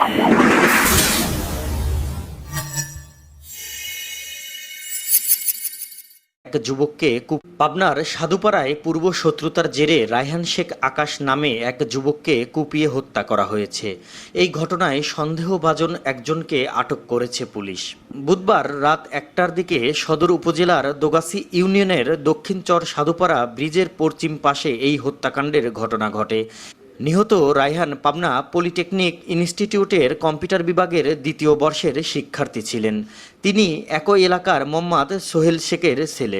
এক যুবককে পাবনার সাধুপাড়ায় পূর্ব শত্রুতার জেরে রায়হান শেখ আকাশ নামে এক যুবককে কুপিয়ে হত্যা করা হয়েছে। এই ঘটনায় সন্দেহভাজন একজনকে আটক করেছে পুলিশ। বুধবার রাত 1টার দিকে সদর উপজেলার দোগাছি ইউনিয়নের দক্ষিণ চর সাধুপাড়া ব্রিজের পশ্চিম পাশে এই হত্যাকাণ্ডের ঘটনা ঘটে। নিহত রায়হান পাবনা পলিটেকনিক ইনস্টিটিউটের কম্পিউটার বিভাগের 2য় বর্ষের শিক্ষার্থী ছিলেন। তিনি একই এলাকার মোহাম্মদ সোহেল শেখের ছেলে।